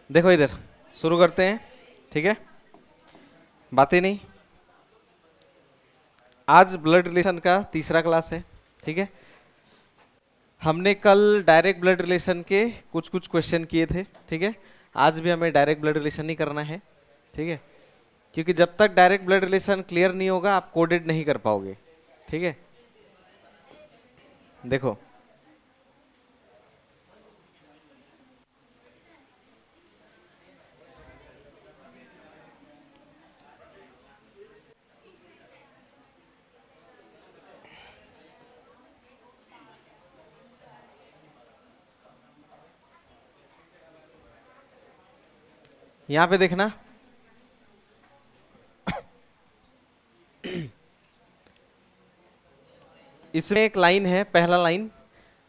देखो इधर शुरू करते हैं, ठीक है। बातें नहीं, आज ब्लड रिलेशन का तीसरा क्लास है, ठीक है। हमने कल डायरेक्ट ब्लड रिलेशन के कुछ कुछ क्वेश्चन किए थे, ठीक है। आज भी हमें डायरेक्ट ब्लड रिलेशन ही करना है, ठीक है। क्योंकि जब तक डायरेक्ट ब्लड रिलेशन क्लियर नहीं होगा आप कोडेड नहीं कर पाओगे, ठीक है। देखो यहाँ पे देखना, इसमें एक लाइन है, पहला लाइन,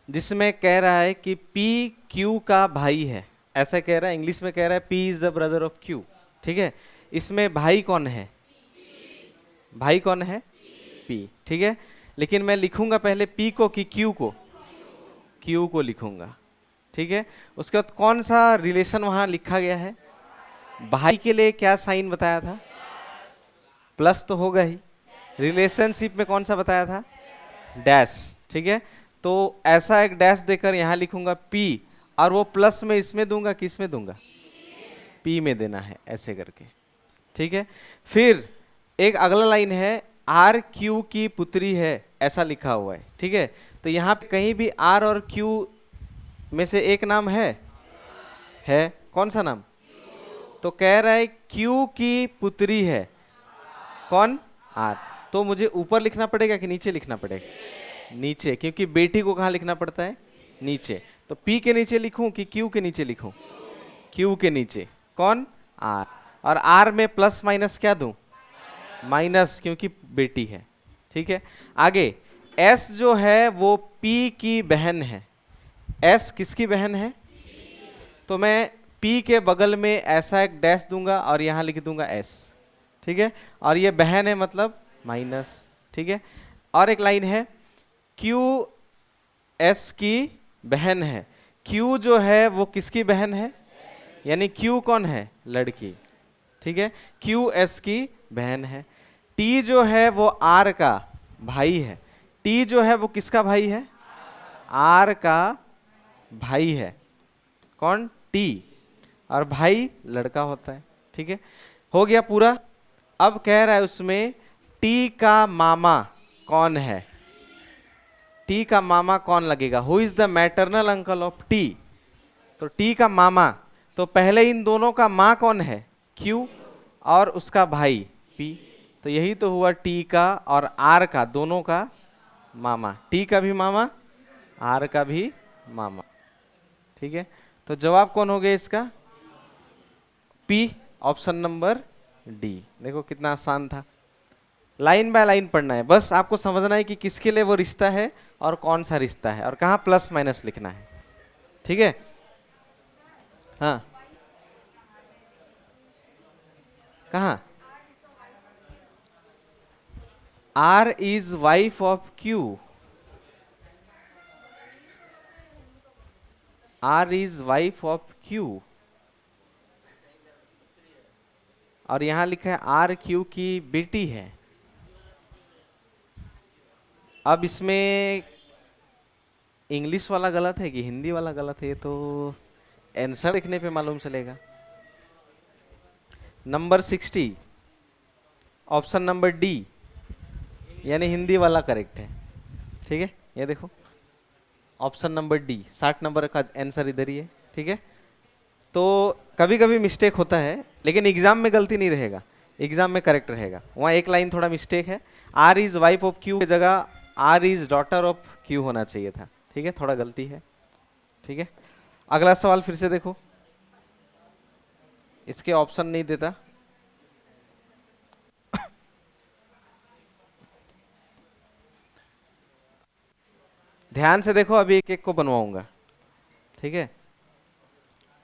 जिसमें कह रहा है कि P Q का भाई है, ऐसा कह रहा है। इंग्लिश में कह रहा है P is the brother of Q, ठीक है। इसमें भाई कौन है? भाई कौन है? P, ठीक है। लेकिन मैं लिखूंगा पहले P को कि Q को? Q को लिखूंगा, ठीक है। उसके बाद कौन सा रिलेशन वहां लिखा गया है? भाई के लिए क्या साइन बताया था? प्लस तो होगा ही। रिलेशनशिप में कौन सा बताया था? डैश, ठीक है। तो ऐसा एक डैश देकर यहां लिखूंगा P, और वो प्लस में इसमें दूंगा, किस में दूंगा? P में देना है, ऐसे करके, ठीक है। फिर एक अगला लाइन है, R Q की पुत्री है, ऐसा लिखा हुआ है, ठीक है। तो यहाँ पे कहीं भी R और Q में से एक नाम है कौन सा नाम? तो कह रहा है Q की पुत्री है कौन? R। तो मुझे ऊपर लिखना पड़ेगा कि नीचे लिखना पड़ेगा? नीचे, क्योंकि बेटी को कहाँ लिखना पड़ता है? नीचे। तो P के नीचे लिखूं कि Q के नीचे लिखूं? Q के नीचे कौन? R। और R में प्लस माइनस क्या दूं? माइनस, क्योंकि बेटी है, ठीक है। आगे S जो है वो P की बहन है। S किसकी बहन है? तो मैं P के बगल में ऐसा एक डैश दूंगा और यहां लिख दूंगा S, ठीक है। और ये बहन है मतलब माइनस, ठीक है। और एक लाइन है, Q S की बहन है। Q जो है वो किसकी बहन है? यानी Q कौन है? लड़की, ठीक है। Q S की बहन है। T जो है वो R का भाई है। T जो है वो किसका भाई है? R का भाई है, कौन? T। और भाई लड़का होता है, ठीक है। हो गया पूरा। अब कह रहा है उसमें T का मामा कौन है? T का मामा कौन लगेगा? Who is the maternal uncle of T? तो T का मामा, तो पहले इन दोनों का माँ कौन है? Q, और उसका भाई P। तो यही तो हुआ T का और R का दोनों का मामा। T का भी मामा, R का भी मामा, ठीक है। तो जवाब कौन हो गया इसका? P, option number D। देखो कितना आसान था। लाइन बाय लाइन पढ़ना है, बस आपको समझना है कि किसके लिए वो रिश्ता है और कौन सा रिश्ता है और कहाँ प्लस माइनस लिखना है, ठीक है। हाँ, कहाँ? R is wife of Q। R is wife of Q, और यहां लिखा है R Q की बेटी है। अब इसमें इंग्लिश वाला गलत है कि हिंदी वाला गलत है, तो आंसर देखने पे मालूम चलेगा। नंबर 60, ऑप्शन नंबर D, यानी हिंदी वाला करेक्ट है, ठीक है। ये देखो ऑप्शन नंबर D, 60 नंबर का आंसर इधर ही है, ठीक है। तो कभी कभी मिस्टेक होता है, लेकिन एग्जाम में गलती नहीं रहेगा, एग्जाम में करेक्ट रहेगा। वहाँ एक लाइन थोड़ा मिस्टेक है, R is wife of Q की जगह R is daughter of Q होना चाहिए था, ठीक है। थोड़ा गलती है, ठीक है। अगला सवाल फिर से देखो, इसके ऑप्शन नहीं देता। ध्यान से देखो, अभी एक एक को बनवाऊंगा, ठीक है।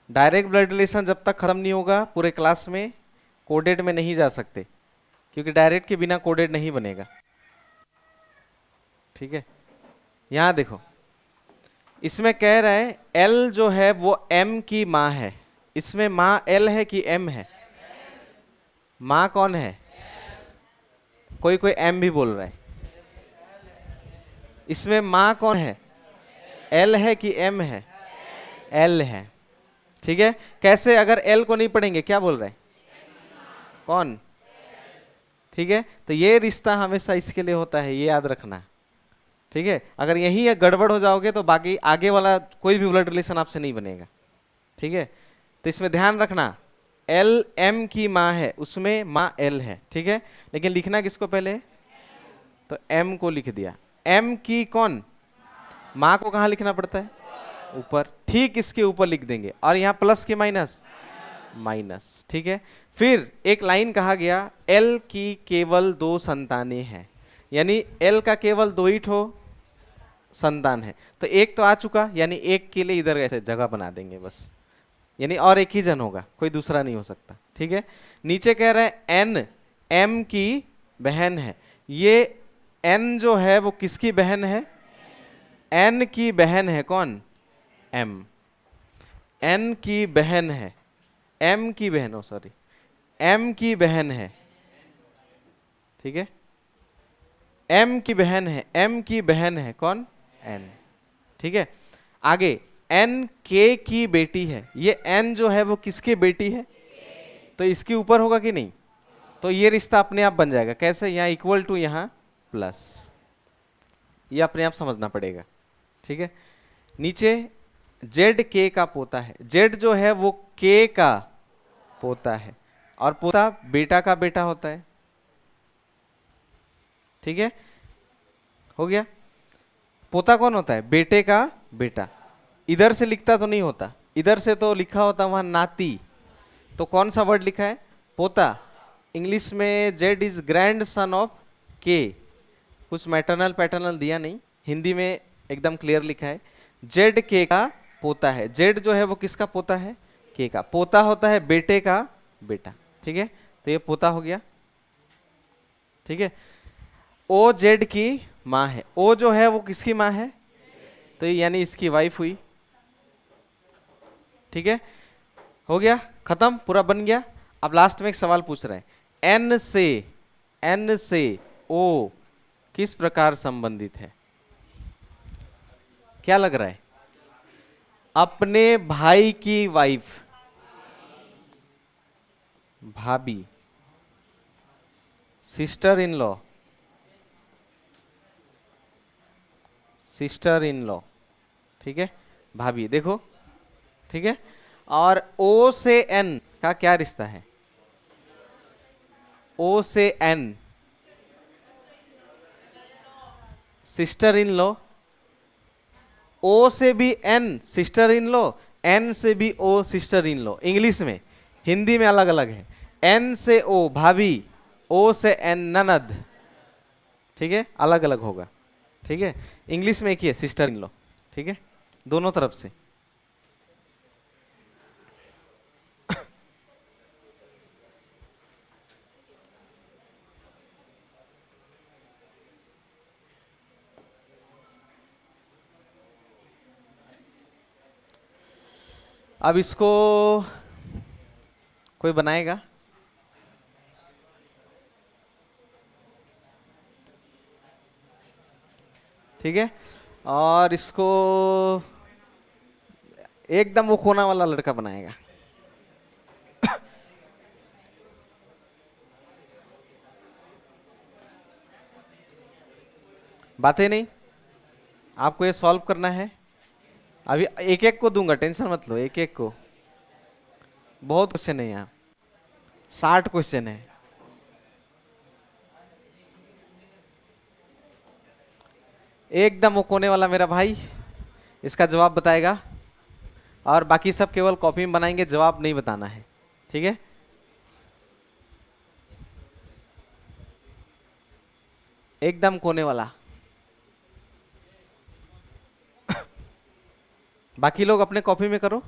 डायरेक्ट ब्लड रिलेशन जब तक खत्म नहीं होगा पूरे क्लास में कोडेड में नहीं जा सकते, क्योंकि डायरेक्ट के बिना कोडेड नहीं बनेगा, ठीक है। यहां देखो, इसमें कह रहा है L जो है वो M की माँ है, इसमें माँ एल है कि एम है? माँ कौन है? कोई कोई एम भी बोल रहा है। इसमें माँ कौन है? एल है कि एम है? एल है। ठीक है, कैसे? अगर एल को नहीं पढ़ेंगे क्या बोल रहे हैं? कौन? ठीक है, तो ये रिश्ता हमेशा इसके लिए होता है, ये याद रखना। ठीक है, अगर यही ये गड़बड़ हो जाओगे तो बाकी आगे वाला कोई भी ब्लड रिलेशन आपसे नहीं बनेगा। ठीक है, तो इसमें ध्यान रखना, एल एम की माँ है, उसमें माँ एल है। ठीक है, लेकिन लिखना किसको पहले? तो एम को लिख दिया। एम की कौन? माँ को कहाँ लिखना पड़ता है? ऊपर। ठीक इसके ऊपर लिख देंगे, और यहाँ प्लस के माइनस? माइनस। ठीक है, फिर एक लाइन कहा गया, एल की केवल 2 संतानें हैं, यानी एल का केवल 2 ही ठो संतान है। तो एक तो आ चुका, यानी एक के लिए इधर ऐसे जगह बना देंगे बस, यानी और एक ही जन होगा, कोई दूसरा नहीं हो सकता। ठीक है, नीचे कह रहे हैं एन एम की बहन है। ये एन जो है वो किसकी बहन है? एन की बहन है। कौन? एम। एन की बहन है, एम की बहन, ओ सॉरी, एम की बहन है। ठीक है, एम की बहन है, एम की बहन है कौन? एन। ठीक है, आगे एन के की बेटी है। ये एन जो है वो किसकी बेटी है? तो इसके ऊपर होगा कि नहीं? तो ये रिश्ता अपने आप बन जाएगा। कैसे? यहाँ इक्वल टू, यहाँ प्लस, ये अपने आप समझना पड़ेगा। ठीक है, नीचे जेड के का पोता है। जेड जो है वो के का पोता है, और पोता बेटा का बेटा होता है। ठीक है, हो गया। पोता कौन होता है? बेटे का बेटा। इधर से लिखता तो नहीं होता, इधर से तो लिखा होता वहां नाती। तो कौन सा वर्ड लिखा है? पोता। इंग्लिश में Z is grand son of के। कुछ मैटरनल पैटर्नल दिया नहीं, हिंदी में एकदम क्लियर लिखा है, जेड के का पोता है। जेड जो है वो किसका पोता है? के का। पोता होता है बेटे का बेटा। ठीक है, तो ये पोता हो गया। ठीक है, ओ जेड की माँ है। ओ जो है वो किसकी माँ है? तो ये यानी इसकी वाइफ हुई। ठीक है, हो गया, खत्म, पूरा बन गया। अब लास्ट में एक सवाल पूछ रहे हैं, एन से ओ किस प्रकार संबंधित है? क्या लग रहा है? अपने भाई की वाइफ, भाभी, sister in law, sister in law. ठीक है, भाभी, देखो। ठीक है, और ओ से एन का क्या रिश्ता है? ओ से N sister in law. O से भी N sister in law, N से भी O sister in law. English में, हिंदी में अलग अलग है। एन से ओ भाभी, ओ से एन ननद। ठीक है, अलग अलग होगा। ठीक है, इंग्लिश में एक ही है, सिस्टर इन लॉ। ठीक है, दोनों तरफ से। अब इसको कोई बनाएगा? ठीक है, और इसको एकदम वो कोना वाला लड़का बनाएगा। बातें नहीं, आपको ये सॉल्व करना है। अभी एक एक को दूंगा, टेंशन मत लो, एक एक को। बहुत क्वेश्चन है यहाँ, 60 क्वेश्चन है। एकदम वो कोने वाला मेरा भाई इसका जवाब बताएगा, और बाकी सब केवल कॉपी में बनाएंगे, जवाब नहीं बताना है। ठीक है, एकदम कोने वाला। बाकी लोग अपने कॉपी में करो।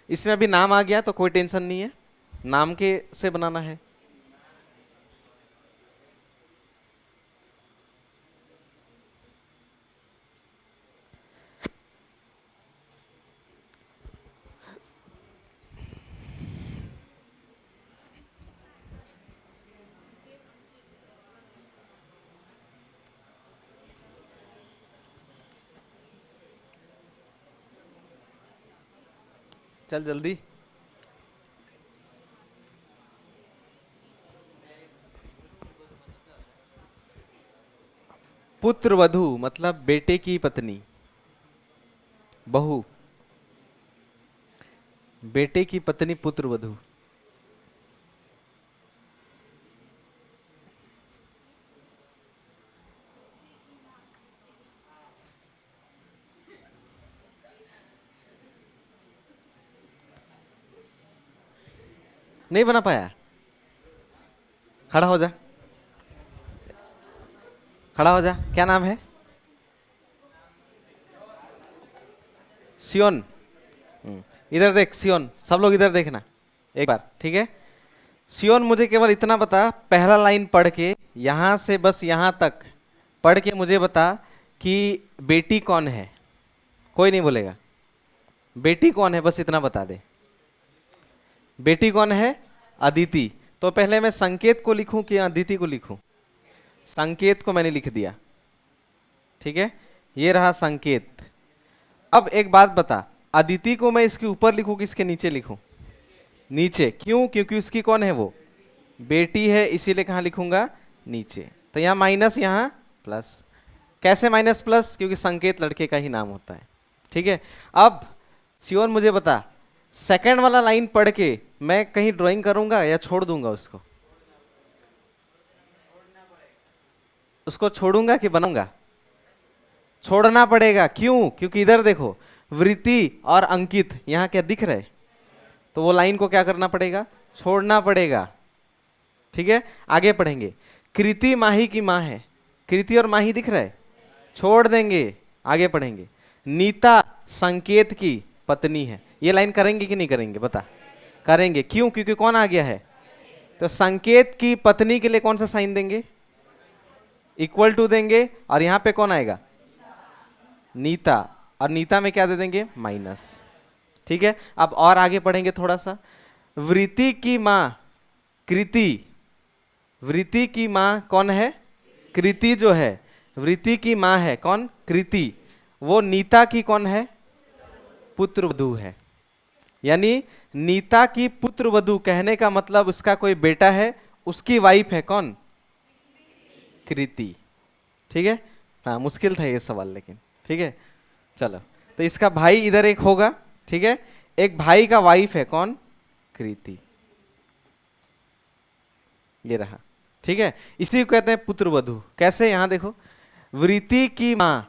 इसमें अभी नाम आ गया तो कोई टेंशन नहीं है, नाम के से बनाना है। चल जल्दी। पुत्र वधू मतलब बेटे की पत्नी, बहू, बेटे की पत्नी पुत्र वधू। नहीं बना पाया? खड़ा हो जा, खड़ा हो जा। क्या नाम है? सियोन। इधर देख सियोन, सब लोग इधर देखना एक बार, ठीक है? सियोन, मुझे केवल इतना बता, पहला लाइन पढ़ के यहां से बस यहां तक पढ़ के मुझे बता कि बेटी कौन है। कोई नहीं बोलेगा। बेटी कौन है बस इतना बता दे। बेटी कौन है? अदिति। तो पहले मैं संकेत को लिखूं कि अदिति को लिखूं? संकेत को मैंने लिख दिया, ठीक है? ये रहा संकेत। अब एक बात बता, अदिति को मैं इसके ऊपर लिखूं कि इसके नीचे लिखूं? नीचे। क्यों? क्योंकि उसकी कौन है? वो बेटी है, इसीलिए कहां लिखूंगा? नीचे। तो यहां माइनस, यहां प्लस। कैसे माइनस प्लस? क्योंकि संकेत लड़के का ही नाम होता है, ठीक है? अब सियोन मुझे बता, सेकंड वाला लाइन पढ़ के मैं कहीं ड्राइंग करूंगा या छोड़ दूंगा उसको? उसको छोड़ूंगा कि बनाऊंगा? छोड़ना पड़ेगा। क्यों? क्योंकि इधर देखो, वृत्ति और अंकित यहां क्या दिख रहे? तो वो लाइन को क्या करना पड़ेगा? छोड़ना पड़ेगा, ठीक है? आगे पढ़ेंगे। कृति माही की माँ है, कृति और माही दिख रहा है, छोड़ देंगे। आगे पढ़ेंगे। नीता संकेत की पत्नी है, ये लाइन करेंगे कि नहीं करेंगे? बता। करेंगे। क्यों? क्योंकि कौन आ गया है? तो संकेत की पत्नी के लिए कौन सा साइन देंगे? इक्वल टू देंगे। और यहां पे कौन आएगा? नीता। और नीता में क्या दे देंगे? माइनस, ठीक है? अब और आगे पढ़ेंगे थोड़ा सा। वृत्ति की मां कृति, वृत्ति की मां कौन है? कृति जो है, वृत्ति की मां है कौन? कृति। वो नीता की कौन है? पुत्र वधू है। यानी नीता की पुत्र वधू कहने का मतलब उसका कोई बेटा है, उसकी वाइफ है कौन? कृति, ठीक है? हाँ, मुश्किल था ये सवाल लेकिन, ठीक है? चलो, तो इसका भाई इधर एक होगा, ठीक है? एक भाई का वाइफ है कौन? कृति। ये रहा, ठीक है? इसलिए कहते हैं पुत्र वधू। कैसे? यहां देखो, वृत्ति की मां,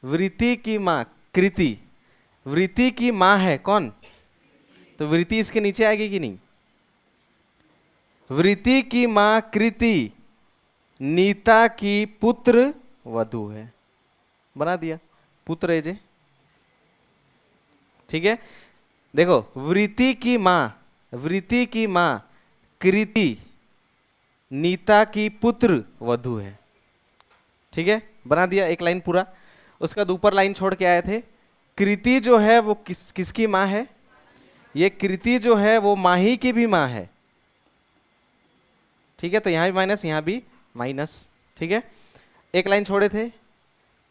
वृत्ति की मां कृति, वृत्ति की मां है कौन? तो वृत्ति इसके नीचे आएगी कि नहीं? वृत्ति की मां कृति नीता की पुत्र वधू है। बना दिया, पुत्र एजे, ठीक है? देखो, वृत्ति की मां, वृत्ति की मां कृति नीता की पुत्र वधू है, ठीक है? बना दिया एक लाइन पूरा। उसके बाद ऊपर लाइन छोड़ के आए थे। कृति जो है वो किसकी मां है? ये कृति जो है वो माही की भी मां है, ठीक है? तो यहां भी माइनस, यहां भी माइनस, ठीक है? एक लाइन छोड़े थे,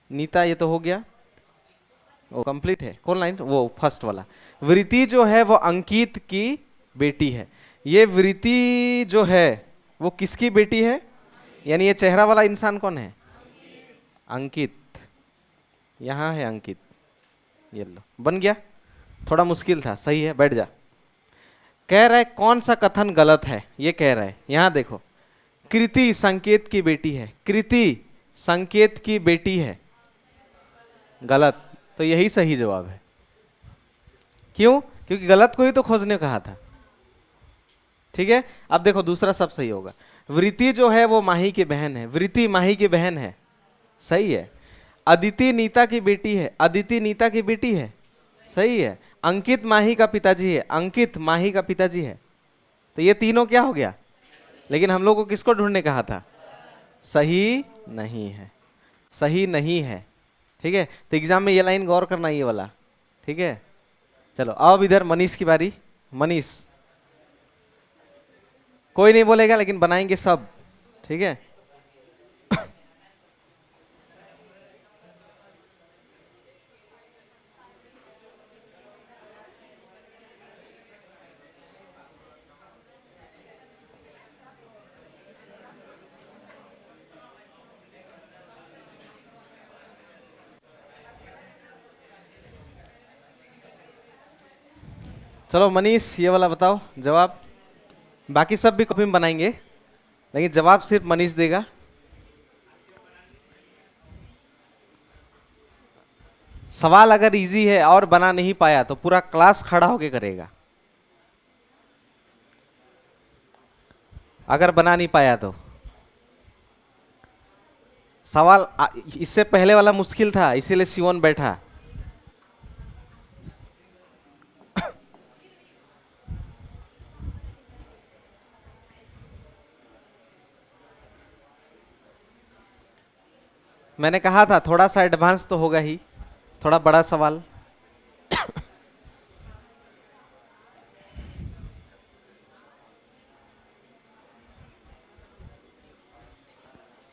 नीता, ये तो हो गया, वो कंप्लीट है। कौन लाइन? वो फर्स्ट वाला। वृत्ति जो है वो अंकित की बेटी है। ये वृत्ति जो है वो किसकी बेटी है? यानी ये चेहरा वाला इंसान कौन है? अंकित। यहां है अंकित, ये लो, बन गया। थोड़ा मुश्किल था, सही है, बैठ जा। कह रहा है कौन सा कथन गलत है, ये कह रहा है। यहां देखो, कृति संकेत की बेटी है, कृति संकेत की बेटी है, गलत। तो यही सही जवाब है। क्यों? क्योंकि गलत को ही तो खोजने कहा था, ठीक है? अब देखो दूसरा सब सही होगा। वृत्ति जो है वो माही की बहन है, वृत्ति माही की बहन है, सही है। अदिति नीता की बेटी है, अदिति नीता की बेटी है, सही है। अंकित माही का पिताजी है, अंकित माही का पिताजी है। तो ये तीनों क्या हो गया? लेकिन हम लोग को किसको ढूंढने कहा था? सही नहीं है, सही नहीं है, ठीक है? तो एग्जाम में ये लाइन गौर करना, ये वाला, ठीक है? चलो अब इधर मनीष की बारी। मनीष, कोई नहीं बोलेगा लेकिन बनाएंगे सब, ठीक है? चलो मनीष ये वाला बताओ जवाब। बाकी सब भी कॉपी में बनाएंगे, लेकिन जवाब सिर्फ मनीष देगा। सवाल अगर इजी है और बना नहीं पाया तो पूरा क्लास खड़ा होके करेगा, अगर बना नहीं पाया तो। सवाल इससे पहले वाला मुश्किल था, इसीलिए शिवन बैठा। मैंने कहा था थोड़ा सा एडवांस तो होगा ही, थोड़ा बड़ा सवाल।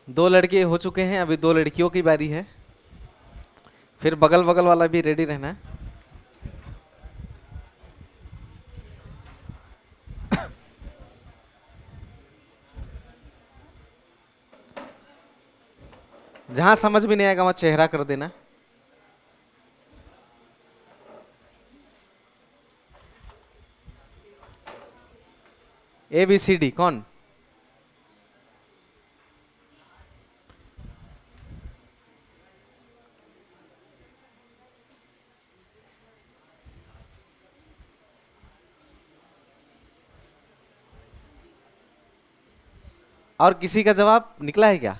दो लड़के हो चुके हैं, अभी दो लड़कियों की बारी है, फिर बगल बगल वाला भी रेडी रहना है। जहां समझ भी नहीं आएगा वहां चेहरा कर देना। ABCD कौन? और किसी का जवाब निकला है क्या?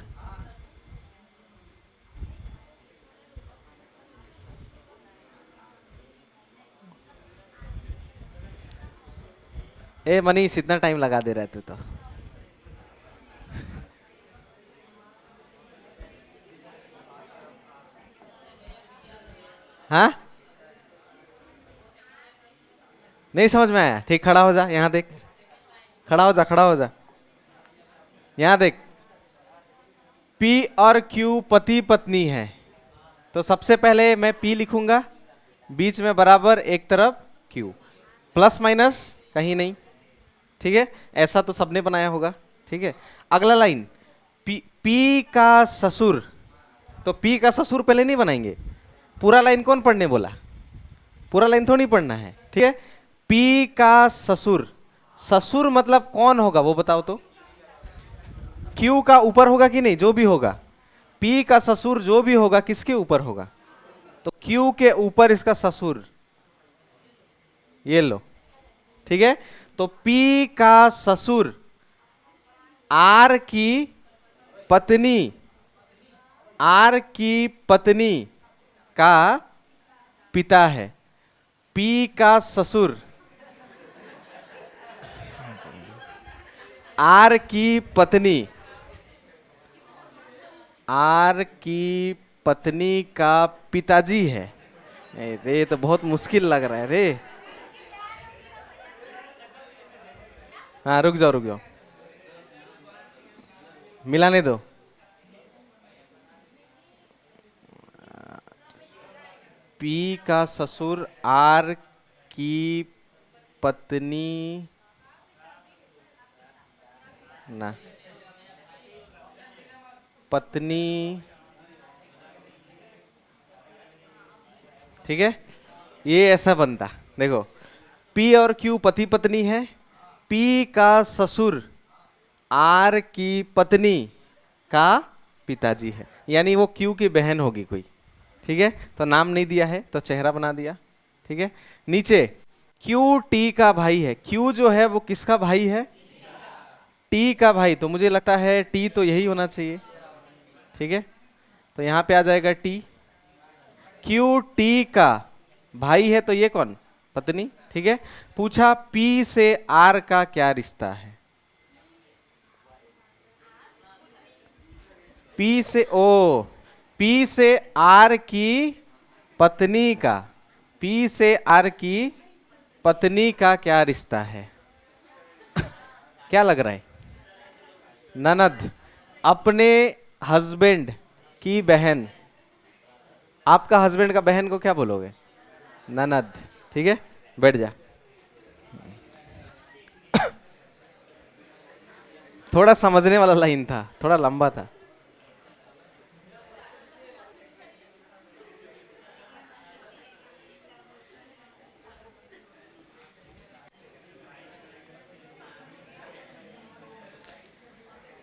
ए मनीष इतना टाइम लगा दे रहे थे तो। हाँ नहीं समझ में आया? ठीक, खड़ा हो जा, यहाँ देख, खड़ा हो जा, खड़ा हो जा, यहाँ देख। P और Q पति पत्नी है, तो सबसे पहले मैं P लिखूंगा, बीच में बराबर, एक तरफ Q, प्लस माइनस कहीं नहीं, ठीक है? ऐसा तो सबने बनाया होगा, ठीक है? अगला लाइन, P का ससुर, तो P का ससुर पहले नहीं बनाएंगे, पूरा लाइन कौन पढ़ने बोला? पूरा लाइन थोड़ी पढ़ना है, ठीक है? P का ससुर, ससुर मतलब कौन होगा वो बताओ तो? Q का ऊपर होगा कि नहीं? जो भी होगा, P का ससुर जो भी होगा किसके ऊपर होगा? तो Q के ऊपर इसका ससुर, ये लो, ठीक है? तो P का ससुर R की पत्नी, R की पत्नी का पिता है। P का ससुर R की पत्नी, R की पत्नी का पिताजी है। रे तो बहुत मुश्किल लग रहा है रे। हाँ रुक जाओ रुक जाओ, मिलाने दो। P का ससुर R की पत्नी ना, पत्नी, ठीक है? ये ऐसा बनता, देखो P और Q पति पत्नी है, P का ससुर R की पत्नी का पिताजी है, यानी वो Q की बहन होगी कोई, ठीक है? तो नाम नहीं दिया है तो चेहरा बना दिया, ठीक है? नीचे Q T का भाई है, Q जो है वो किसका भाई है? T का भाई, तो मुझे लगता है T तो यही होना चाहिए, ठीक है? तो यहाँ पे आ जाएगा T। Q T का भाई है तो ये कौन? पत्नी, ठीक है? पूछा P से R का क्या रिश्ता है? P से P से R की पत्नी का, P से R की पत्नी का क्या रिश्ता है? क्या लग रहा है? ननद, अपने हस्बैंड की बहन। आपका हस्बैंड का बहन को क्या बोलोगे? ननद, ठीक है? बैठ जा। थोड़ा समझने वाला लाइन था, थोड़ा लंबा था।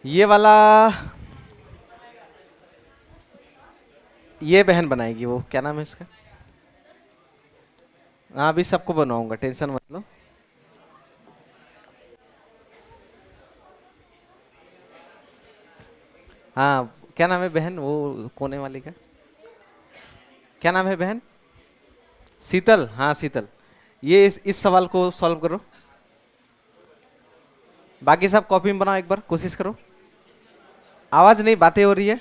ये वाला ये बहन बनाएगी, वो क्या नाम है इसका? हाँ अभी सबको बनवाऊंगा, टेंशन मत लो। हाँ क्या नाम है बहन वो कोने वाली का? क्या नाम है बहन? शीतल, हाँ शीतल। ये इस सवाल को सॉल्व करो। बाकी सब कॉपी में बनाओ, एक बार कोशिश करो। आवाज नहीं, बातें हो रही है।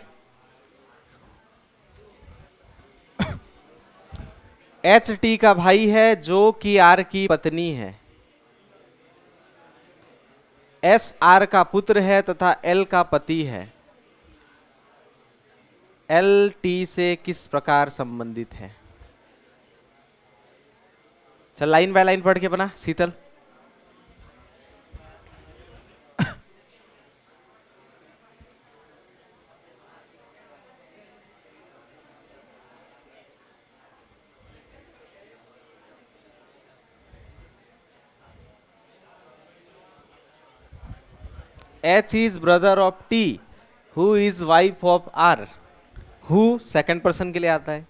एच टी का भाई है जो कि आर की पत्नी है। एस आर का पुत्र है तथा एल का पति है। एल टी से किस प्रकार संबंधित है? चल लाइन बाय लाइन पढ़ के बना Sheetal. H is brother of T who is wife of R. Who second person के लिए आता है।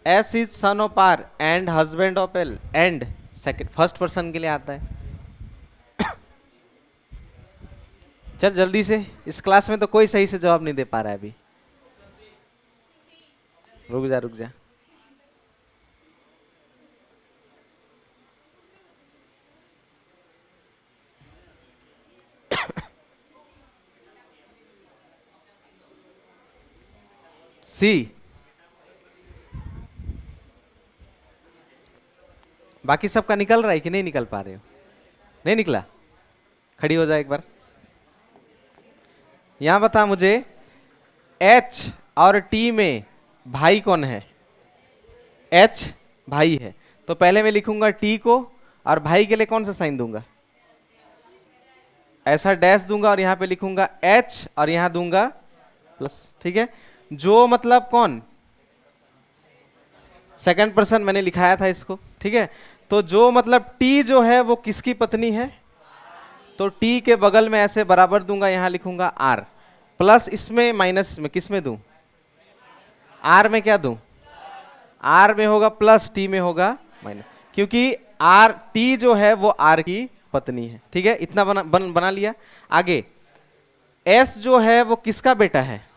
S is son of R and husband of L, and second first person के लिए आता है। चल जल्दी से, इस क्लास में तो कोई सही से जवाब नहीं दे पा रहा है अभी। रुक जा रुक जा। सी। बाकी सबका निकल रहा है कि नहीं निकल पा रहे हो? नहीं निकला? खड़ी हो जाए एक बार। यहां बता मुझे, एच और टी में भाई कौन है? एच भाई है, तो पहले मैं लिखूंगा टी को, और भाई के लिए कौन सा साइन दूंगा? ऐसा डैश दूंगा और यहां पे लिखूंगा एच और यहां दूंगा प्लस। ठीक है, जो मतलब कौन? सेकंड पर्सन मैंने लिखाया था इसको। ठीक है, तो जो मतलब टी जो है वो किसकी पत्नी है? तो टी के बगल में ऐसे बराबर दूंगा, यहां लिखूंगा आर, प्लस इसमें माइनस में किस में दूं? आर में क्या दूं? आर में होगा प्लस, टी में होगा माइनस, क्योंकि आर टी जो है वो आर की पत्नी है। ठीक है, इतना बना लिया। आगे एस जो है वो किसका बेटा है?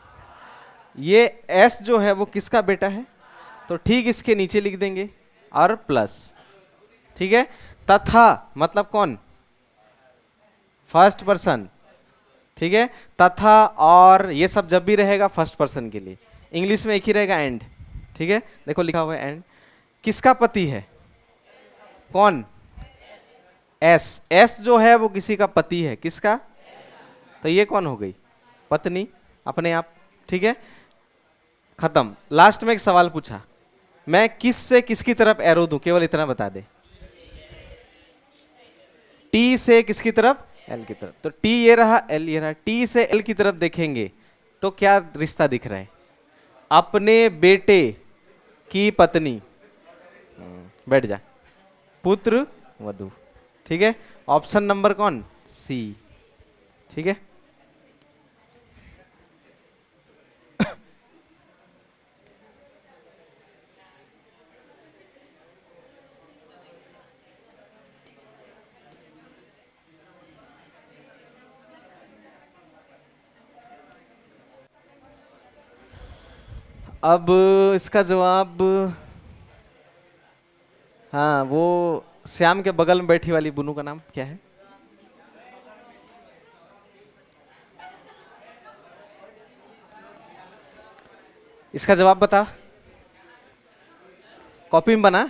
ये एस जो है वो किसका बेटा है? तो ठीक इसके नीचे लिख देंगे और प्लस। ठीक है, तथा मतलब कौन? First person. ठीक है, तथा और ये सब जब भी रहेगा फर्स्ट पर्सन के लिए, इंग्लिश में एक ही रहेगा एंड। ठीक है, देखो लिखा हुआ है एंड। किसका पति है? कौन? एस। एस जो है वो किसी का पति है, किसका? तो ये कौन हो गई? पत्नी अपने आप। ठीक है, खत्म। लास्ट में एक सवाल पूछा, मैं किस से किसकी तरफ एरो दूं, केवल इतना बता दे। टी से किसकी तरफ? एल की तरफ। तो टी ये रहा, एल ये रहा। टी से एल की तरफ देखेंगे तो क्या रिश्ता दिख रहा है? अपने बेटे की पत्नी। बैठ जा। पुत्र वधु। ठीक है, ऑप्शन नंबर कौन? सी। ठीक है, अब इसका जवाब, हाँ वो श्याम के बगल में बैठी वाली बुनू का नाम क्या है? इसका जवाब बता, कॉपी में बना।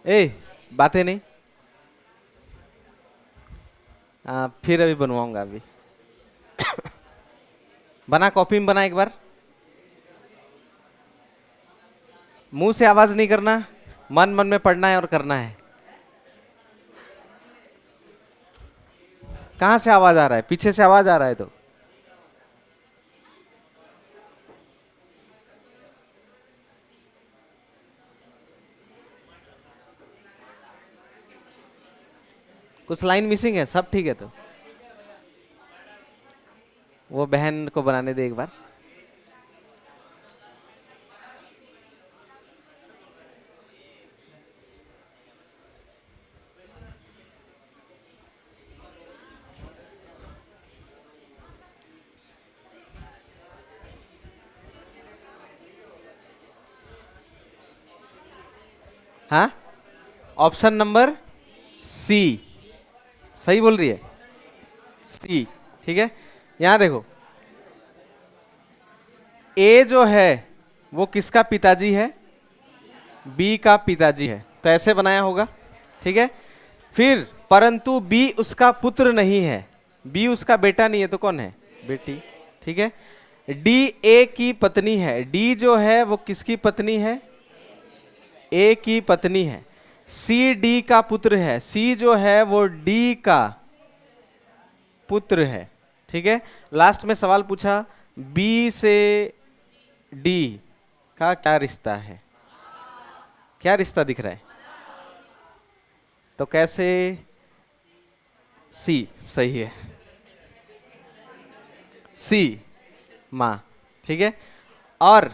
ए बातें नहीं, फिर अभी बनवाऊंगा अभी। बना, कॉपी में बना एक बार। मुंह से आवाज नहीं करना, मन मन में पढ़ना है और करना है। कहां से आवाज आ रहा है? पीछे से आवाज आ रहा है तो कुछ लाइन मिसिंग है, सब ठीक है तो वो बहन को बनाने दे एक बार। हाँ, ऑप्शन नंबर सी सही बोल रही है, सी। ठीक है, यहां देखो, ए जो है वो किसका पिताजी है? बी का पिताजी है, तो ऐसे बनाया होगा। ठीक है, फिर परंतु बी उसका पुत्र नहीं है, बी उसका बेटा नहीं है, तो कौन है? बेटी। ठीक है, डी ए की पत्नी है, डी जो है वो किसकी पत्नी है? ए की पत्नी है। सी डी का पुत्र है, सी जो है वो डी का पुत्र है। ठीक है, लास्ट में सवाल पूछा बी से डी का क्या रिश्ता है? क्या रिश्ता दिख रहा है? तो कैसे? सी सही है, सी मां। ठीक है, और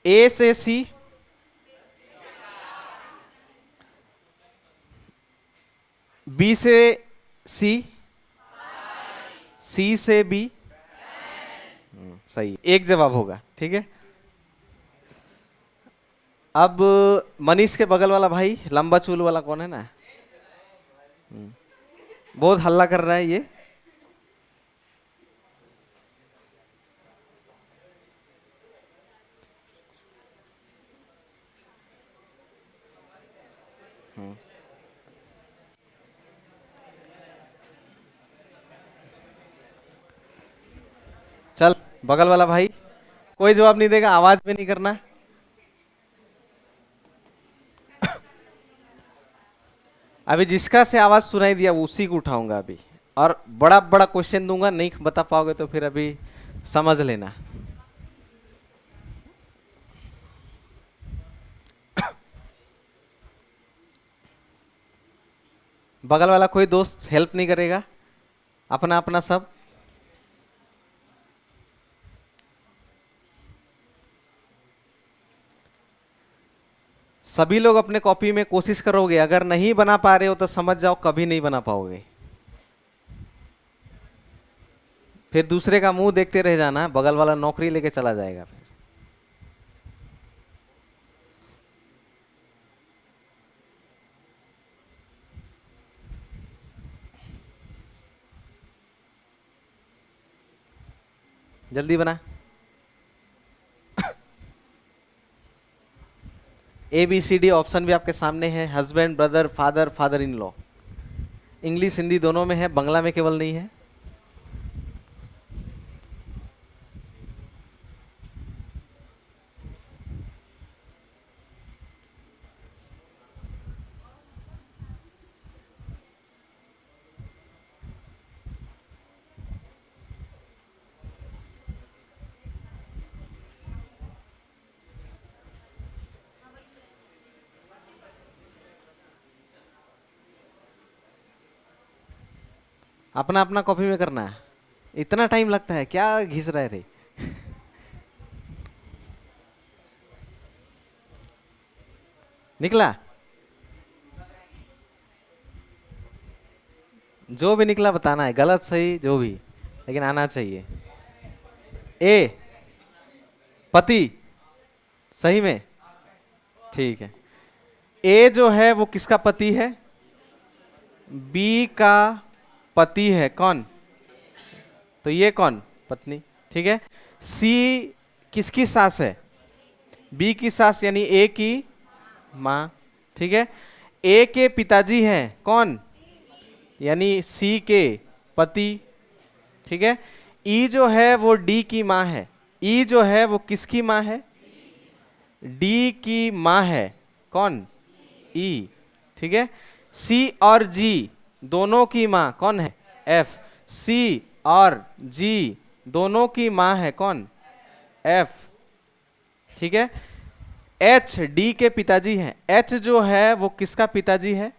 ए से सी, बी से सी, सी से बी, सही, एक जवाब होगा। ठीक है, अब मनीष के बगल वाला भाई लंबा चूल वाला कौन है ना, बहुत हल्ला कर रहा है ये। चल बगल वाला भाई, कोई जवाब नहीं देगा, आवाज भी नहीं करना। अभी जिसका से आवाज सुनाई दिया उसी को उठाऊंगा अभी, और बड़ा बड़ा क्वेश्चन दूंगा, नहीं बता पाओगे तो फिर अभी समझ लेना। बगल वाला कोई दोस्त हेल्प नहीं करेगा, अपना अपना सब। सभी लोग अपने कॉपी में कोशिश करोगे, अगर नहीं बना पा रहे हो तो समझ जाओ कभी नहीं बना पाओगे, फिर दूसरे का मुंह देखते रह जाना, बगल वाला नौकरी लेके चला जाएगा फिर। जल्दी बना। A B C D option भी आपके सामने है, husband, brother, father, father in law. English Hindi दोनों में है, बांग्ला में केवल नहीं है। अपना अपना कॉपी में करना है, इतना टाइम लगता है क्या घिस रहे रे? निकला? जो भी निकला बताना है, गलत सही जो भी, लेकिन आना चाहिए। ए पति, सही में? ठीक है, ए जो है वो किसका पति है? बी का पति है, कौन? तो ये कौन? पत्नी। ठीक है, सी किसकी सास है? बी की सास, यानी ए की माँ। ठीक है, ए के पिताजी हैं, कौन? यानी सी के पति। ठीक है, ई जो है वो डी की माँ है, ई जो है वो किसकी माँ है? डी की माँ है, कौन? ई। ठीक है, सी और जी दोनों की माँ कौन है? एफ। सी और जी दोनों की माँ है, कौन? एफ। ठीक है, एच डी के पिताजी हैं, एच जो है वो किसका पिताजी है?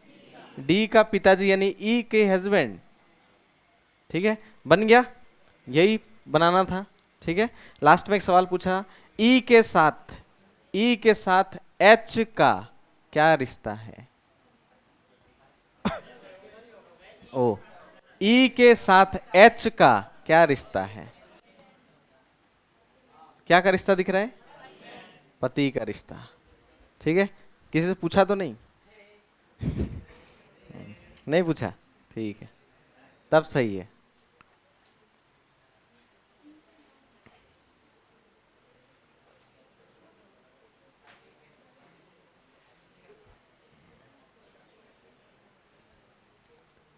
डी का पिताजी, यानी ई के हस्बैंड। ठीक है, बन गया। यही बनाना था। ठीक है, लास्ट में एक सवाल पूछा, ई के साथ एच का क्या रिश्ता है? ओ, ई के साथ एच का क्या रिश्ता है? क्या का रिश्ता दिख रहा है? पति का रिश्ता। ठीक है, किसी से पूछा तो नहीं? नहीं पूछा, ठीक है, तब सही है।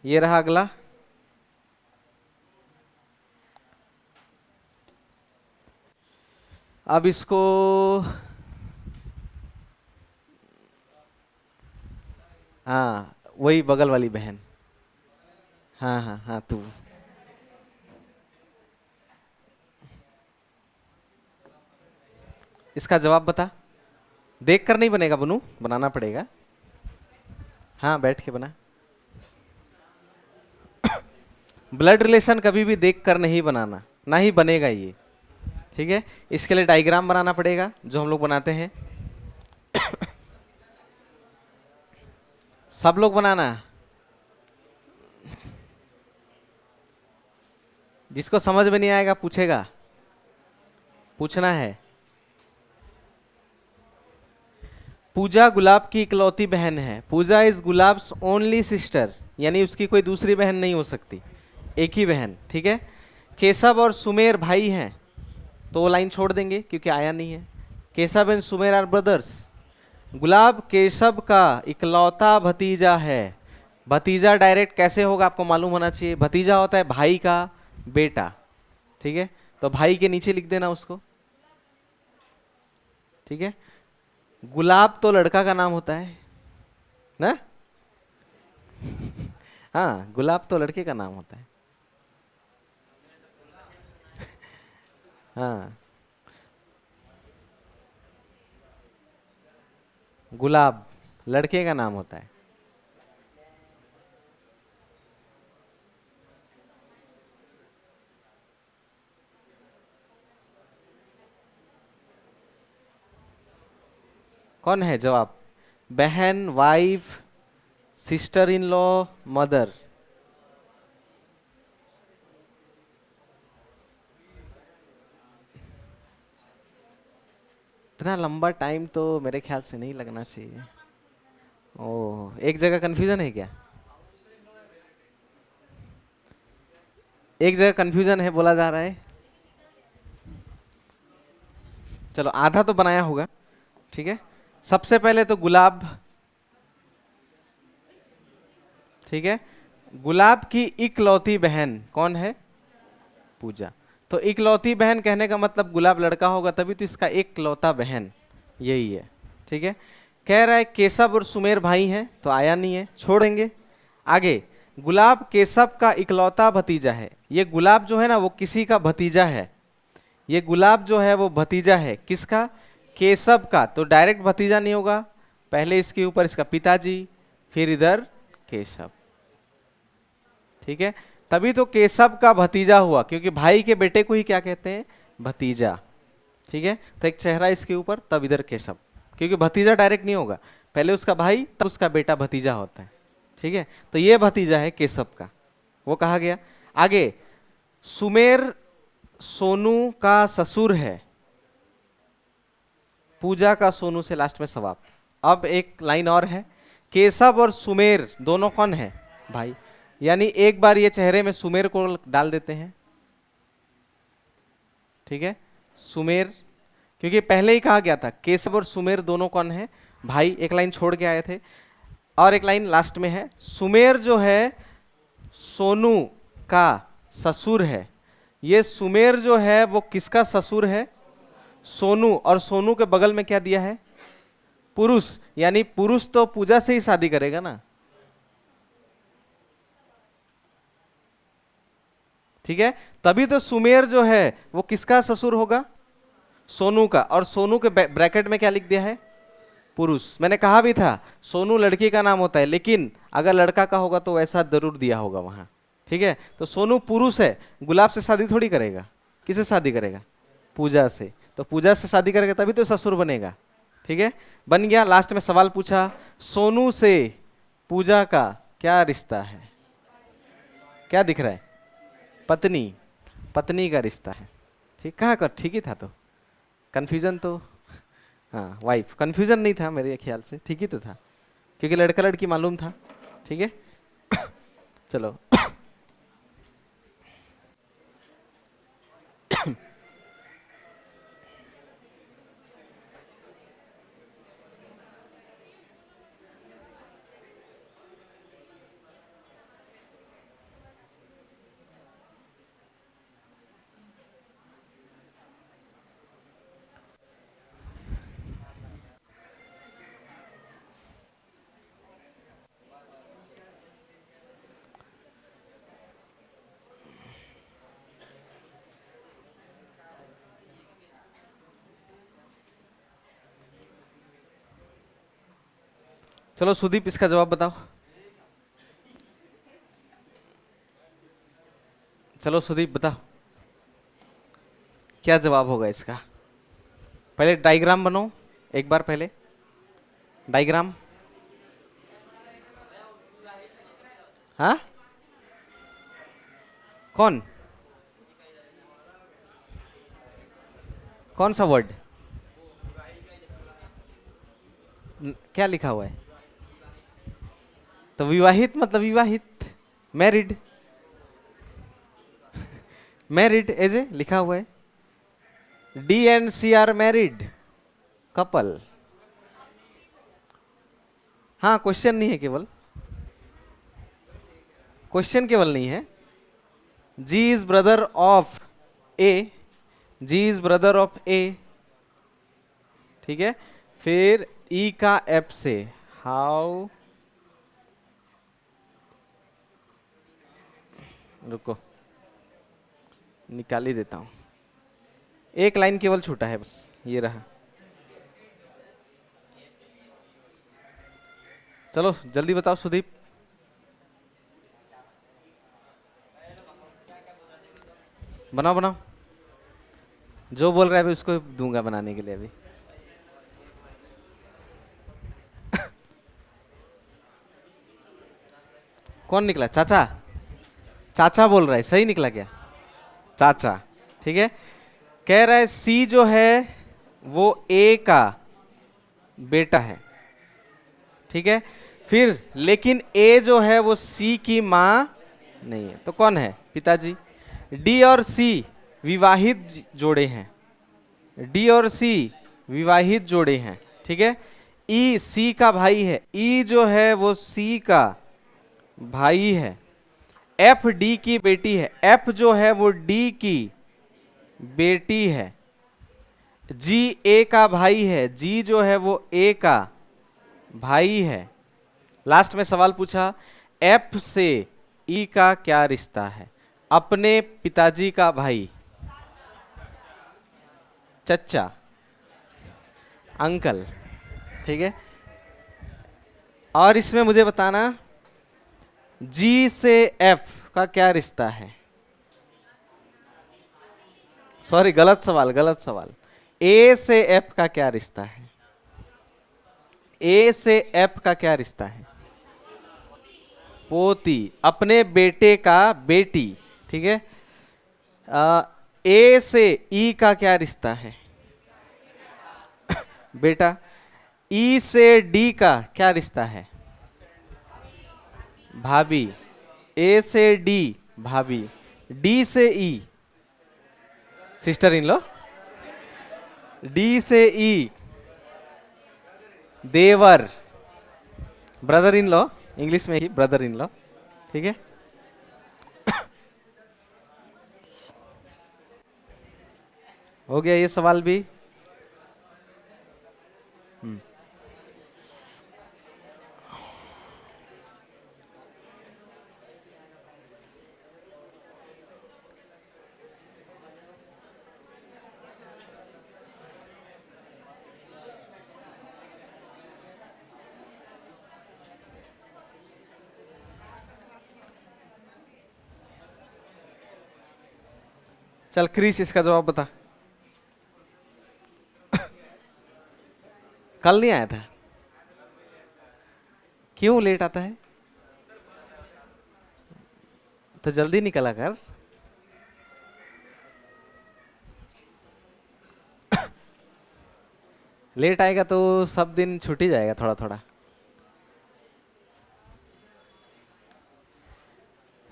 ये रहा अगला। अब इसको हाँ, वही बगल वाली बहन। हाँ हाँ हाँ, तू। इसका जवाब बता। देख कर नहीं बनेगा बनू, बनाना पड़ेगा। हाँ, बैठ के बना। ब्लड रिलेशन कभी भी देख कर नहीं बनाना, ना ही बनेगा ये। ठीक है, इसके लिए डायग्राम बनाना पड़ेगा जो हम लोग बनाते हैं। सब लोग बनाना, जिसको समझ में नहीं आएगा पूछेगा, पूछना है। पूजा गुलाब की इकलौती बहन है। पूजा इज गुलाब्स ओनली सिस्टर, यानी उसकी कोई दूसरी बहन नहीं हो सकती, एक ही बहन। ठीक है, केशव और सुमेर भाई हैं, तो वो लाइन छोड़ देंगे क्योंकि आया नहीं है। Keshav and Sumer are brothers. Gulab Keshav का इकलौता भतीजा है। भतीजा डायरेक्ट कैसे होगा आपको मालूम होना चाहिए। भतीजा होता है भाई का बेटा। ठीक है, तो भाई के नीचे लिख देना उसको। ठीक है, गुलाब तो लड़का का नाम होता है ना। हाँ, गुलाब तो लड़के का नाम होता है। हाँ, गुलाब लड़के का नाम होता है। कौन है जवाब? बहन, wife, sister in law, mother. इतना लंबा टाइम तो मेरे ख्याल से नहीं लगना चाहिए। ओह, एक जगह कंफ्यूजन है क्या? एक जगह कंफ्यूजन है बोला जा रहा है। चलो, आधा तो बनाया होगा। ठीक है, सबसे पहले तो गुलाब। ठीक है, गुलाब की इकलौती बहन कौन है? पूजा। तो इकलौती बहन कहने का मतलब गुलाब लड़का होगा, तभी तो इसका इकलौता बहन यही है। ठीक है, कह रहा है केशव और सुमेर भाई हैं, तो आया नहीं है, छोड़ेंगे। आगे, गुलाब केशव का इकलौता भतीजा है। ये गुलाब जो है ना वो किसी का भतीजा है। ये गुलाब जो है वो भतीजा है किसका? केशव का। तो डायरेक्ट भतीजा नहीं होगा, पहले इसके ऊपर इसका पिताजी, फिर इधर केशव। ठीक है, तभी तो केशव का भतीजा हुआ, क्योंकि भाई के बेटे को ही क्या कहते हैं? भतीजा। ठीक है, तो एक चेहरा इसके ऊपर, तब इधर केशव, क्योंकि भतीजा डायरेक्ट नहीं होगा, पहले उसका भाई तब उसका बेटा भतीजा होता है। ठीक है, तो ये भतीजा है केशव का, वो कहा गया। आगे, सुमेर सोनू का ससुर है। पूजा का सोनू से लास्ट में सवाब। अब एक लाइन और है, केशव और सुमेर दोनों कौन है? भाई। यानी एक बार ये चेहरे में सुमेर को डाल देते हैं। ठीक है, सुमेर, क्योंकि पहले ही कहा गया था केशव और सुमेर दोनों कौन है? भाई। एक लाइन छोड़ के आए थे, और एक लाइन लास्ट में है, सुमेर जो है सोनू का ससुर है। ये सुमेर जो है वो किसका ससुर है? सोनू। और सोनू के बगल में क्या दिया है? पुरुष। यानी पुरुष तो पूजा से ही शादी करेगा ना। ठीक है, तभी तो सुमेर जो है वो किसका ससुर होगा? सोनू का। और सोनू के ब्रैकेट में क्या लिख दिया है? पुरुष। मैंने कहा भी था सोनू लड़की का नाम होता है, लेकिन अगर लड़का का होगा तो वैसा जरूर दिया होगा वहां। ठीक है, तो सोनू पुरुष है, गुलाब से शादी थोड़ी करेगा, किससे शादी करेगा? पूजा से। तो पूजा से शादी करेगा तभी तो ससुर बनेगा। ठीक है, बन गया। लास्ट में सवाल पूछा, सोनू से पूजा का क्या रिश्ता है? क्या दिख रहा है? पत्नी, पत्नी का रिश्ता है। ठीक, कहाँ कर, ठीक ही था तो, कंफ्यूजन तो, हाँ वाइफ, कंफ्यूजन नहीं था मेरे ख्याल से, ठीक ही तो था, क्योंकि लड़का लड़की मालूम था। ठीक है चलो चलो सुदीप, इसका जवाब बताओ। चलो सुदीप बताओ, क्या जवाब होगा इसका? पहले डायग्राम बनाओ, एक बार पहले डायग्राम। हाँ, कौन, कौन सा वर्ड, क्या लिखा हुआ है? तो विवाहित मतलब विवाहित, मैरिड, मैरिड एज ए लिखा हुआ है। D and C are married couple. हाँ, क्वेश्चन नहीं है, केवल क्वेश्चन केवल नहीं है। G is brother of A, G is brother of A. ठीक है, फिर ई का एफ से, हाउ, रुको निकाल ही देता हूं, एक लाइन केवल छूटा है बस, ये रहा। चलो जल्दी बताओ सुदीप। बनाओ बनाओ, जो बोल रहा है अभी उसको दूंगा बनाने के लिए अभी। कौन निकला? चाचा, चाचा बोल रहा है, सही निकला क्या? चाचा। ठीक है, कह रहा है सी जो है वो ए का बेटा है। ठीक है, फिर लेकिन ए जो है वो सी की मां नहीं है, तो कौन है? पिताजी। डी और सी विवाहित जोड़े हैं, डी और सी विवाहित जोड़े हैं। ठीक है, ई सी का भाई है, ई जो है वो सी का भाई है। एफ डी की बेटी है, एफ जो है वो डी की बेटी है। जी ए का भाई है, जी जो है वो ए का भाई है। लास्ट में सवाल पूछा, एफ से ई का क्या रिश्ता है? अपने पिताजी का भाई, चचा, अंकल। ठीक है, और इसमें मुझे बताना जी से एफ का क्या रिश्ता है? सॉरी, गलत सवाल, गलत सवाल। ए से एफ का क्या रिश्ता है? ए से एफ का क्या रिश्ता है? पोती, अपने बेटे का बेटी। ठीक है, ए से ई का क्या रिश्ता है? बेटा। ई से डी का क्या रिश्ता है? भाभी। ए से डी भाभी, डी से ई सिस्टर इन लॉ, डी से ई देवर, ब्रदर इन लॉ, इंग्लिश में ही ब्रदर इन लॉ। ठीक है, हो गया ये सवाल भी। चल क्रिस, इसका जवाब बता। कल नहीं आया था? क्यों लेट आता है? तो जल्दी निकला कर। लेट आएगा तो सब दिन छूटी जाएगा थोड़ा थोड़ा।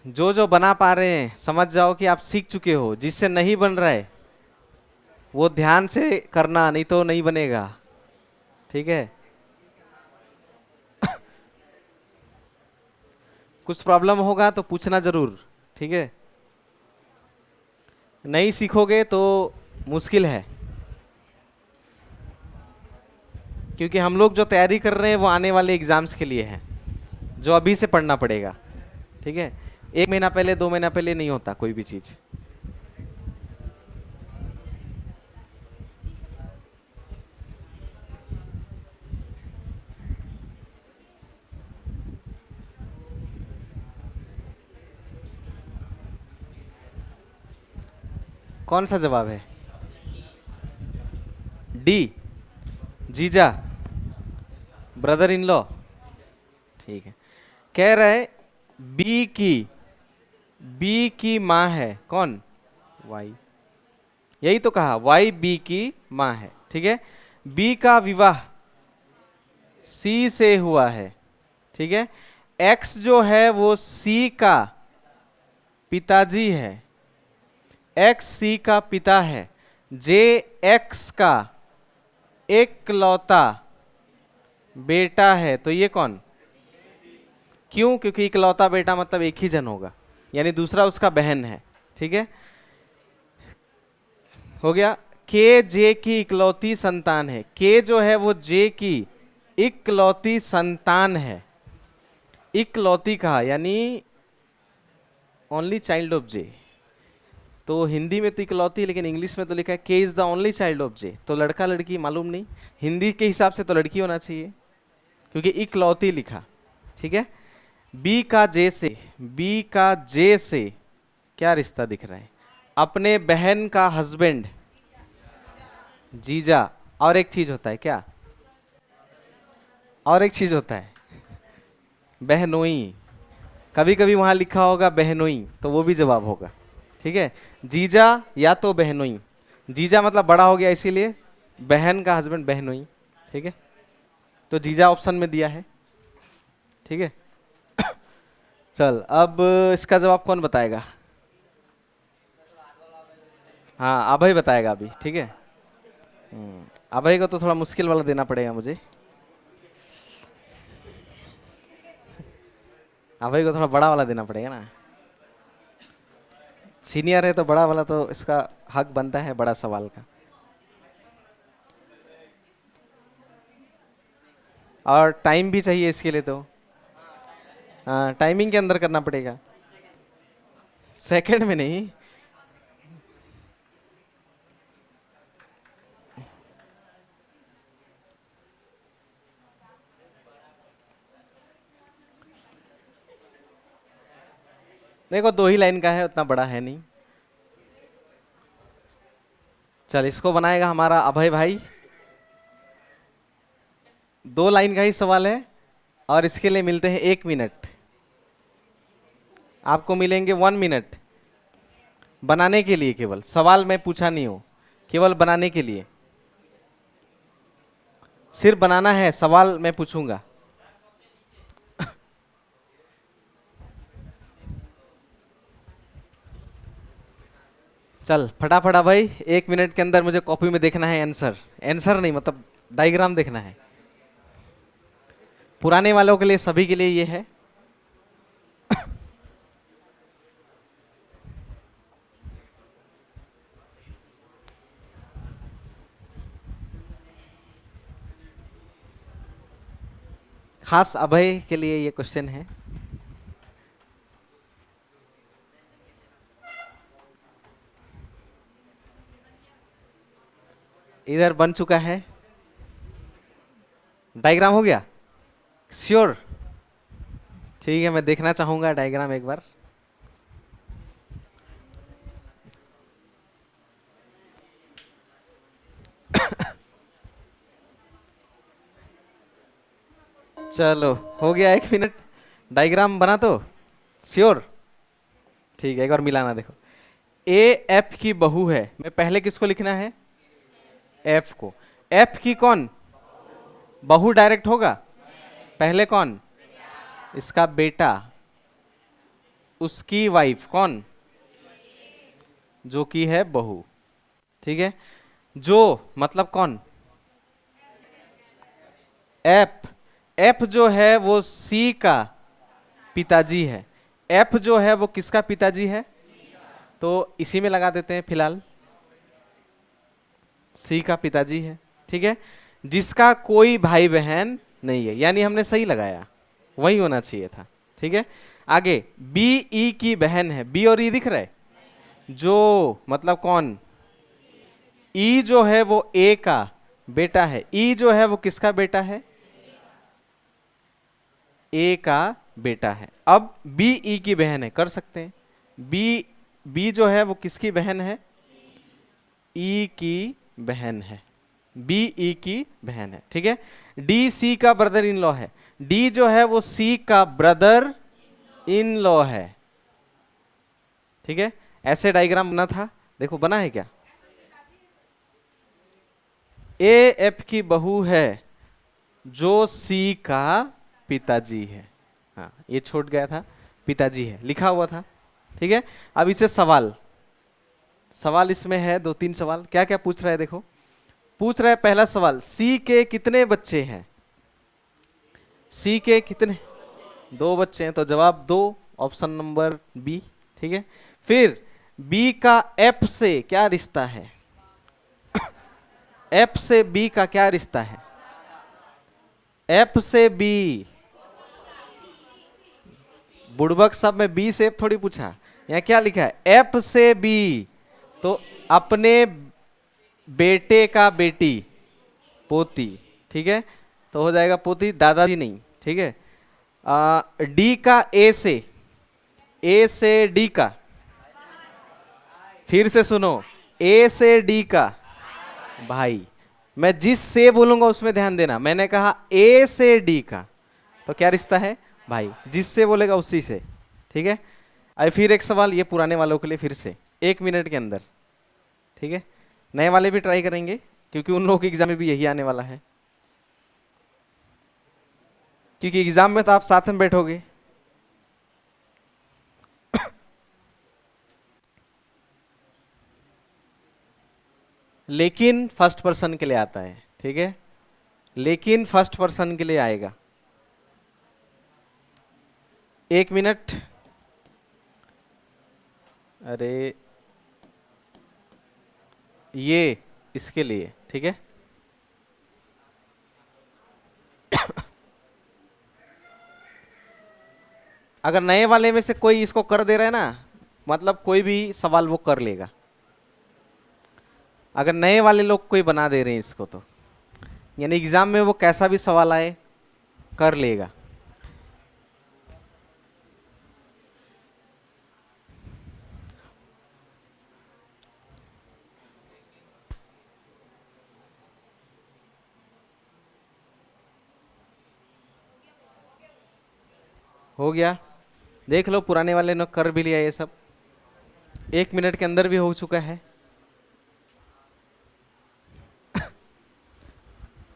जो जो बना पा रहे हैं समझ जाओ कि आप सीख चुके हो, जिससे नहीं बन रहा है वो ध्यान से करना, नहीं तो नहीं बनेगा। ठीक है? कुछ प्रॉब्लम होगा तो पूछना जरूर। ठीक है? नहीं सीखोगे तो मुश्किल है, क्योंकि हम लोग जो तैयारी कर रहे हैं वो आने वाले एग्जाम्स के लिए है, जो अभी से पढ़ना पड़ेगा। ठीक है? 1 महीना पहले 2 महीना पहले नहीं होता कोई भी चीज। कौन सा जवाब है? डी, जीजा, ब्रदर इन लॉ। ठीक है। कह रहे बी की, बी की माँ है कौन? वाई। यही तो कहा, वाई बी की माँ है। ठीक है? बी का विवाह सी से हुआ है। ठीक है? एक्स जो है वो सी का पिताजी है, एक्स सी का पिता है, जे एक्स का एकलौता बेटा है। तो ये कौन? क्यों? क्योंकि इकलौता बेटा मतलब एक ही जन होगा, यानी दूसरा उसका बहन है। ठीक है? हो गया। के जे की इकलौती संतान है, के जो है वो जे की इकलौती संतान है। इकलौती कहा यानी ओनली चाइल्ड ऑफ जे। तो हिंदी में तो इकलौती है, लेकिन इंग्लिश में तो लिखा है K is the only child of J. तो लड़का लड़की मालूम नहीं, हिंदी के हिसाब से तो लड़की होना चाहिए, क्योंकि इकलौती लिखा। ठीक है? बी का जे से, बी का जे से क्या रिश्ता दिख रहा है? अपने बहन का हस्बैंड, जीजा। और एक चीज होता है क्या? और एक चीज होता है बहनोई। कभी कभी वहां लिखा होगा बहनोई, तो वो भी जवाब होगा। ठीक है? जीजा या तो बहनोई। जीजा मतलब बड़ा हो गया, इसीलिए बहन का हस्बैंड बहनोई। ठीक है? तो जीजा ऑप्शन में दिया है। ठीक है? चल, अब इसका जवाब कौन बताएगा? हाँ, अभय बताएगा अभी। ठीक है? अभय को तो थोड़ा मुश्किल वाला देना पड़ेगा मुझे। अभय को थोड़ा बड़ा वाला देना पड़ेगा ना, सीनियर है तो बड़ा वाला तो इसका हक बनता है, बड़ा सवाल का। और टाइम भी चाहिए इसके लिए, तो हाँ, टाइमिंग के अंदर करना पड़ेगा, सेकंड में नहीं। देखो 2 ही लाइन का है, उतना बड़ा है नहीं। चल, इसको बनाएगा हमारा अभय भाई। 2 लाइन का ही सवाल है, और इसके लिए मिलते हैं 1 मिनट। आपको मिलेंगे 1 मिनट बनाने के लिए, केवल सवाल मैं पूछा नहीं हूं, केवल बनाने के लिए। सिर्फ बनाना है, सवाल मैं पूछूंगा। चल फटाफट भाई, 1 मिनट के अंदर मुझे कॉपी में देखना है आंसर। आंसर नहीं मतलब डायग्राम देखना है। पुराने वालों के लिए, सभी के लिए ये है। खास अभय के लिए ये क्वेश्चन है। इधर बन चुका है, डायग्राम हो गया। श्योर? ठीक है, मैं देखना चाहूंगा डायग्राम एक बार। चलो हो गया, 1 मिनट। डायग्राम बना तो श्योर? ठीक है, एक बार मिलाना देखो। ए एफ की बहू है, मैं पहले किसको लिखना है? एफ को। एफ की कौन बहू डायरेक्ट होगा? पहले कौन? इसका बेटा। उसकी वाइफ कौन? जो की है बहू। ठीक है, जो मतलब कौन? एफ। एफ जो है वो सी का पिताजी है। एफ जो है वो किसका पिताजी है? तो इसी में लगा देते हैं फिलहाल, सी का पिताजी है। ठीक है, जिसका कोई भाई बहन नहीं है, यानी हमने सही लगाया, वही होना चाहिए था। ठीक है, आगे बी ई की बहन है। बी और ई दिख रहा है? जो मतलब कौन? ई जो है वो ए का बेटा है। ई जो है वो किसका बेटा है? ए का बेटा है। अब बी ई की बहन है, कर सकते हैं। बी जो है वो किसकी बहन है? ई की बहन है। बी ई की बहन है। ठीक है, डी सी का ब्रदर इन लॉ है। डी जो है वो सी का ब्रदर इन लॉ है। ठीक है, ऐसे डायग्राम बना था, देखो बना है क्या? ए एफ की बहू है जो सी का पिताजी है। हाँ, ये छूट गया था, पिताजी है लिखा हुआ था। ठीक है, अब इसे सवाल इसमें है, 2-3 सवाल। क्या क्या पूछ रहा है देखो। पूछ रहा है पहला सवाल, सी के कितने बच्चे हैं? सी के कितने? 2 बच्चे हैं, तो जवाब 2, ऑप्शन नंबर बी। ठीक है, फिर बी का एफ से क्या रिश्ता है? एफ से बी का क्या रिश्ता है? एफ से बी, बुड़बक साहब में बी से एफ थोड़ी पूछा, यहाँ क्या लिखा है? एफ से बी, तो अपने बेटे का बेटी, पोती। ठीक है, तो हो जाएगा पोती, दादाजी नहीं। ठीक है, डी का ए से डी का, फिर से सुनो, ए से डी का भाई। मैं जिस से बोलूंगा उसमें ध्यान देना, मैंने कहा ए से डी का, तो क्या रिश्ता है? भाई। जिससे बोलेगा उसी से। ठीक है, अब फिर एक सवाल, ये पुराने वालों के लिए फिर से 1 मिनट के अंदर। ठीक है, नए वाले भी ट्राई करेंगे क्योंकि उन लोगों के एग्जाम में भी यही आने वाला है, क्योंकि एग्जाम में तो आप साथ में बैठोगे। लेकिन फर्स्ट पर्सन के लिए आता है। ठीक है, लेकिन फर्स्ट पर्सन के लिए आएगा। 1 मिनट। अरे ये इसके लिए। ठीक है, अगर नए वाले में से कोई इसको कर दे रहा है ना, मतलब कोई भी सवाल वो कर लेगा। अगर नए वाले लोग कोई बना दे रहे हैं इसको, तो यानी एग्जाम में वो कैसा भी सवाल आए कर लेगा। हो गया, देख लो, पुराने वाले ने कर भी लिया ये सब, 1 मिनट के अंदर भी हो चुका है।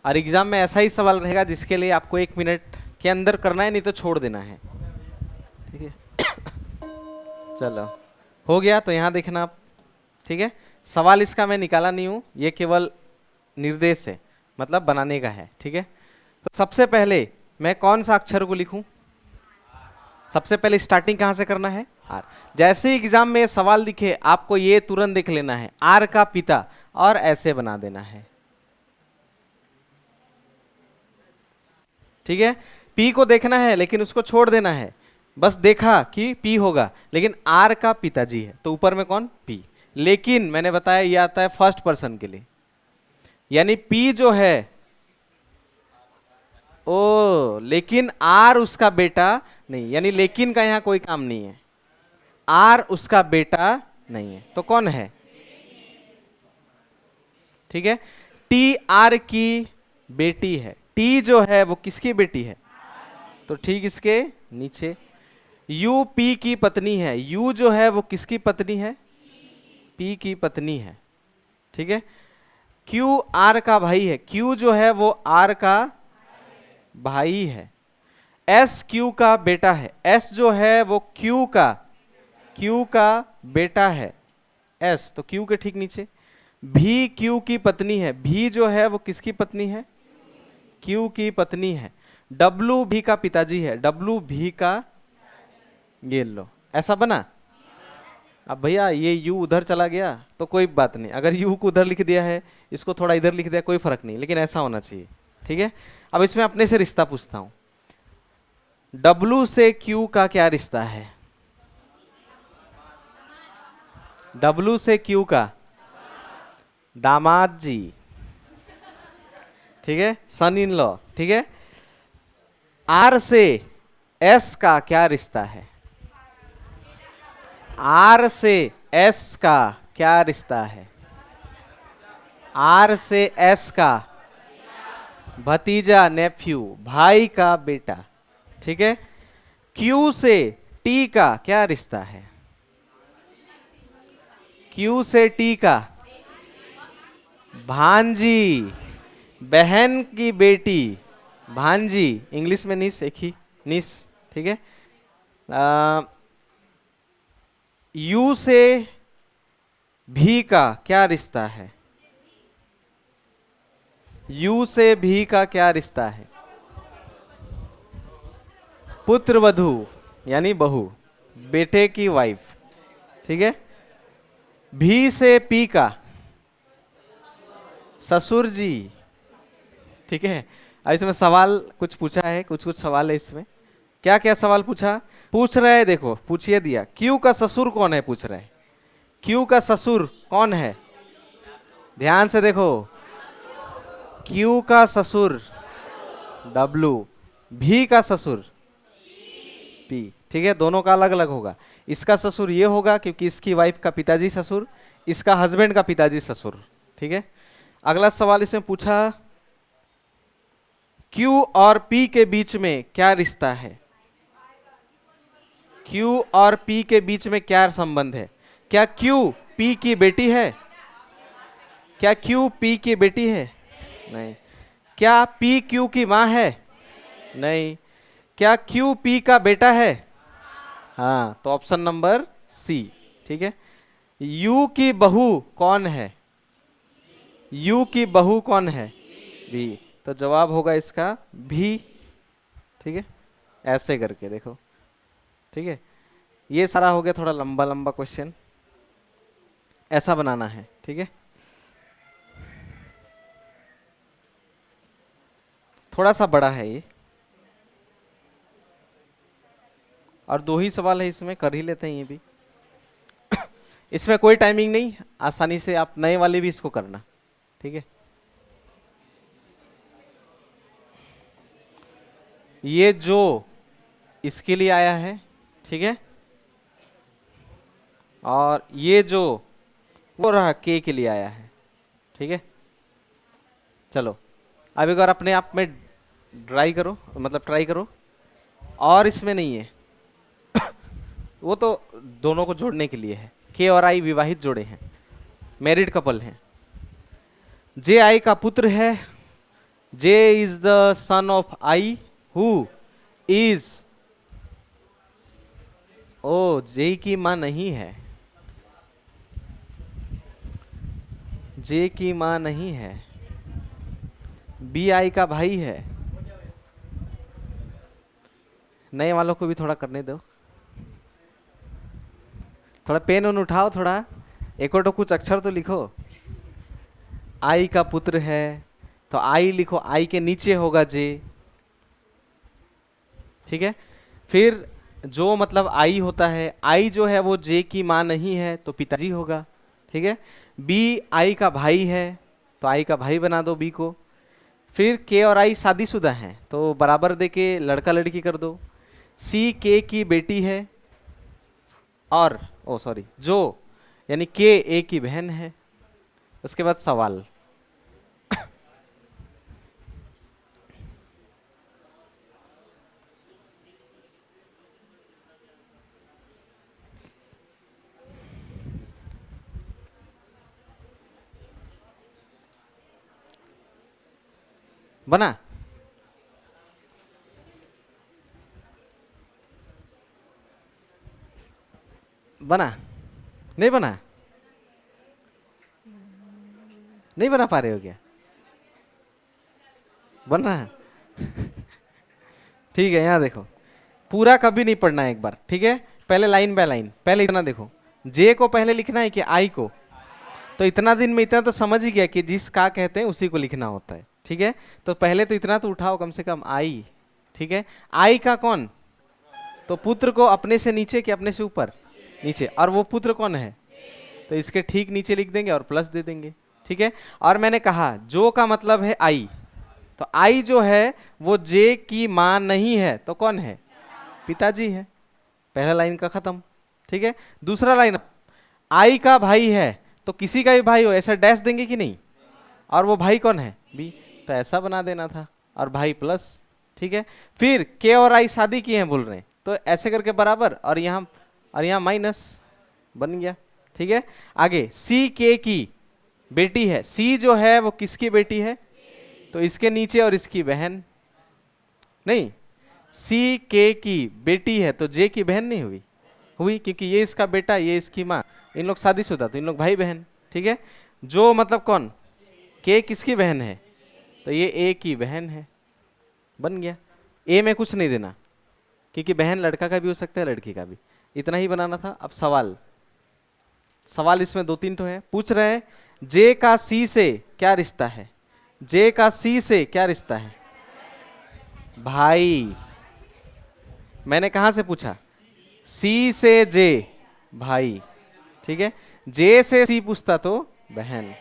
और एग्जाम में ऐसा ही सवाल रहेगा जिसके लिए आपको 1 मिनट के अंदर करना है, नहीं तो छोड़ देना है। ठीक है, चलो हो गया, तो यहाँ देखना आप। ठीक है, सवाल इसका मैं निकाला नहीं हूं, ये केवल निर्देश है, मतलब बनाने का है। ठीक है, तो सबसे पहले मैं कौन सा अक्षर को लिखूं? सबसे पहले स्टार्टिंग कहां से करना है? आर। जैसे एग्जाम में सवाल दिखे आपको ये तुरंत देख लेना है, आर का पिता, और ऐसे बना देना है। ठीक है, पी को देखना है लेकिन उसको छोड़ देना है, बस देखा कि पी होगा, लेकिन आर का पिताजी है, तो ऊपर में कौन? पी। लेकिन मैंने बताया ये आता है फर्स्ट पर्सन के लिए, यानी पी जो है, ओ लेकिन आर उसका बेटा नहीं, यानी लेकिन का यहां कोई काम नहीं है, आर उसका बेटा नहीं है, तो कौन है? ठीक है, टी आर की बेटी है। टी जो है वो किसकी बेटी है? तो ठीक इसके नीचे। यू पी की पत्नी है, यू जो है वो किसकी पत्नी है? पी की पत्नी है, ठीक है। क्यू आर का भाई है, क्यू जो है वो आर का भाई है। एस क्यू का बेटा है, एस जो है वो क्यू का बेटा है, एस तो क्यू के ठीक नीचे। भी क्यू की पत्नी है, भी जो है वो किसकी पत्नी है? क्यू की पत्नी है। डब्लू भी का पिताजी है, डब्लू भी का, ये लो ऐसा बना। अब भैया ये यू उधर चला गया तो कोई बात नहीं, अगर यू को उधर लिख दिया है, इसको थोड़ा इधर लिख दिया, कोई फर्क नहीं, लेकिन ऐसा होना चाहिए, ठीक है। अब इसमें अपने से रिश्ता पूछता हूं, डब्लू से क्यू का क्या रिश्ता है? डब्लू से क्यू का दामाद जी, ठीक है, सन इन लॉ, ठीक है। आर से एस का क्या रिश्ता है? आर से एस का क्या रिश्ता है? आर से एस का भतीजा, नेफ्यू, भाई का बेटा, ठीक है। क्यू से टी का क्या रिश्ता है? क्यू से टी का भांजी, बहन की बेटी, भांजी, इंग्लिश में निस, एक ही निस, ठीक है। यू से भी का क्या रिश्ता है? यू से भी का क्या रिश्ता है? पुत्र वधू यानी बहू, बेटे की वाइफ, ठीक है। भी से पी का ससुर जी, ठीक है। अब इसमें सवाल कुछ पूछा है, कुछ कुछ सवाल है इसमें। क्या क्या सवाल पूछ रहे हैं, देखो पूछिए दिया, क्यू का ससुर कौन है पूछ रहे हैं। क्यू का ससुर कौन है? ध्यान से देखो, क्यू का ससुर डब्लू, भी का ससुर पी, ठीक है। दोनों का अलग अलग होगा, इसका ससुर ये होगा क्योंकि इसकी वाइफ का पिताजी ससुर, इसका हस्बैंड का पिताजी ससुर, ठीक है। अगला सवाल इसमें पूछा, क्यू और पी के बीच में क्या रिश्ता है? क्यू और पी के बीच में क्या संबंध है? क्या क्यू पी की बेटी है? क्या क्यू पी की बेटी है? नहीं। क्या पी क्यू की मां है? नहीं। क्या क्यू पी का बेटा है? हाँ, तो ऑप्शन नंबर सी, ठीक है। यू की बहू कौन है? यू की बहू कौन है? भी, तो जवाब होगा इसका भी, ठीक है। ऐसे करके देखो, ठीक है। ये सारा हो गया, थोड़ा लंबा लंबा क्वेश्चन ऐसा बनाना है, ठीक है। थोड़ा सा बड़ा है ये, और 2 ही सवाल है इसमें, कर ही लेते हैं ये भी। इसमें कोई टाइमिंग नहीं, आसानी से आप नए वाले भी इसको करना, ठीक है। ये जो इसके लिए आया है, ठीक है, और ये जो वो रहा के लिए आया है, ठीक है। चलो अब एक बार अपने आप में ट्राई करो, मतलब ट्राई करो, और इसमें नहीं है। वो तो दोनों को जोड़ने के लिए है, के और आई विवाहित जोड़े हैं, मैरिड कपल हैं। जे आई का पुत्र है, J is the son of I who is, ओ जे की मां नहीं है, जे की मां नहीं है। बी आई का भाई है, नए वालों को भी थोड़ा करने दो, थोड़ा पेन उन उठाओ, थोड़ा एक और तो कुछ अक्षर तो लिखो। आई का पुत्र है तो आई लिखो, आई के नीचे होगा जे, ठीक है। फिर जो मतलब आई होता है, आई जो है वो जे की मां नहीं है तो पिताजी होगा, ठीक है। बी आई का भाई है तो आई का भाई बना दो बी को। फिर के और आई शादीशुदा हैं तो बराबर दे के लड़का लड़की कर दो। सी के की बेटी है, और ओ सॉरी जो यानी के ए की बहन है। उसके बाद सवाल, बना? बना? नहीं बना? नहीं बना पा रहे हो क्या? बन रहा है? ठीक है, यहाँ देखो, पूरा कभी नहीं पढ़ना है, एक बार ठीक है, पहले लाइन बाय लाइन। पहले इतना देखो, जे को पहले लिखना है कि आई को? तो इतना दिन में इतना तो समझ ही गया कि जिस का कहते हैं उसी को लिखना होता है, ठीक है। तो पहले तो इतना तो उठाओ कम से कम, आई, ठीक है। आई का कौन? तो पुत्र को अपने से नीचे कि अपने से ऊपर? नीचे। और वो पुत्र कौन है? तो इसके ठीक नीचे लिख देंगे और प्लस दे देंगे, ठीक है। और मैंने कहा जो का मतलब है आई, तो आई जो है वो जे की मां नहीं है, तो कौन है? पिताजी है। पहला लाइन का खत्म, ठीक है। दूसरा लाइन, आई का भाई है, तो किसी का भी भाई हो ऐसा डैश देंगे कि नहीं? और वो भाई कौन है? बी। तो ऐसा बना देना था, और भाई प्लस, ठीक है। फिर के और आई शादी किए हैं बोल रहे हैं, तो ऐसे करके बराबर, और यहाँ माइनस, बन गया, ठीक है। आगे सी के की बेटी है, सी जो है वो किसकी बेटी है? तो इसके नीचे और इसकी बहन नहीं, सी के की बेटी है, तो जे की बहन नहीं हुई? हुई, क्योंकि ये इसका बेटा, ये इसकी माँ, इन लोग शादीशुदा, तो इन लोग भाई बहन, ठीक है। जो मतलब कौन? के किसकी बहन है? तो ये ए की बहन है, बन गया। ए में कुछ नहीं देना, क्योंकि बहन लड़का का भी हो सकता है लड़की का भी, इतना ही बनाना था। अब सवाल इसमें 2-3 तो है, पूछ रहे हैं जे का सी से क्या रिश्ता है? जे का सी से क्या रिश्ता है? भाई। मैंने कहां से पूछा? सी से जे, भाई, ठीक है। जे से सी पूछता तो बहन,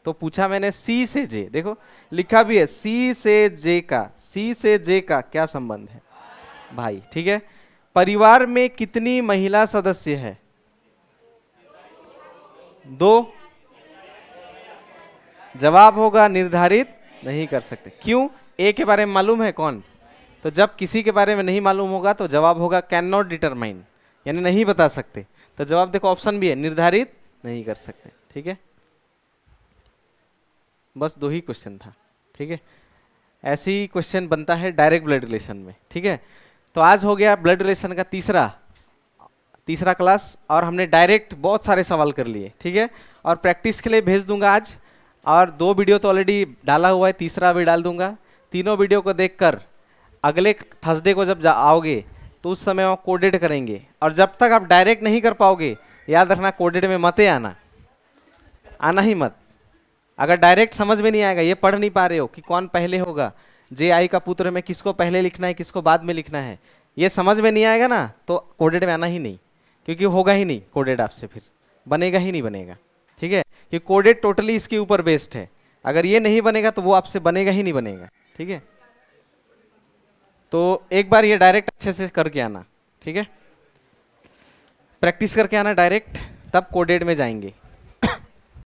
तो पूछा मैंने सी से जे, देखो लिखा भी है सी से जे का क्या संबंध है? भाई, ठीक है। परिवार में कितनी महिला सदस्य है? 2। जवाब होगा निर्धारित नहीं कर सकते। क्यों? ए के बारे में मालूम है कौन? तो जब किसी के बारे में नहीं मालूम होगा तो जवाब होगा कैन नॉट डिटरमाइन, यानी नहीं बता सकते। तो जवाब देखो ऑप्शन भी है, निर्धारित नहीं कर सकते, ठीक है। बस 2 ही क्वेश्चन था, ठीक है। ऐसे ही क्वेश्चन बनता है डायरेक्ट ब्लड रिलेशन में, ठीक है। तो आज हो गया ब्लड रिलेशन का तीसरा क्लास, और हमने डायरेक्ट बहुत सारे सवाल कर लिए, ठीक है। और प्रैक्टिस के लिए भेज दूंगा आज, और 2 वीडियो तो ऑलरेडी डाला हुआ है, तीसरा भी डाल दूंगा। तीनों वीडियो को देखकर अगले थर्सडे को जब आओगे तो उस समय वो कोडेड करेंगे, और जब तक आप डायरेक्ट नहीं कर पाओगे, याद रखना कोडेड में मत आना ही मत। अगर डायरेक्ट समझ में नहीं आएगा, ये पढ़ नहीं पा रहे हो कि कौन पहले होगा, जे आई का पुत्र में किसको पहले लिखना है किसको बाद में लिखना है, ये समझ में नहीं आएगा ना, तो कोडेड में आना ही नहीं, क्योंकि होगा ही नहीं कोडेड आपसे, फिर बनेगा ही नहीं बनेगा, ठीक है। कि कोडेड टोटली इसके ऊपर बेस्ड है, अगर ये नहीं बनेगा तो वो आपसे बनेगा ही नहीं बनेगा, ठीक है। तो एक बार ये डायरेक्ट अच्छे से करके आना, ठीक है, प्रैक्टिस करके आना डायरेक्ट, तब कोडेड में जाएंगे।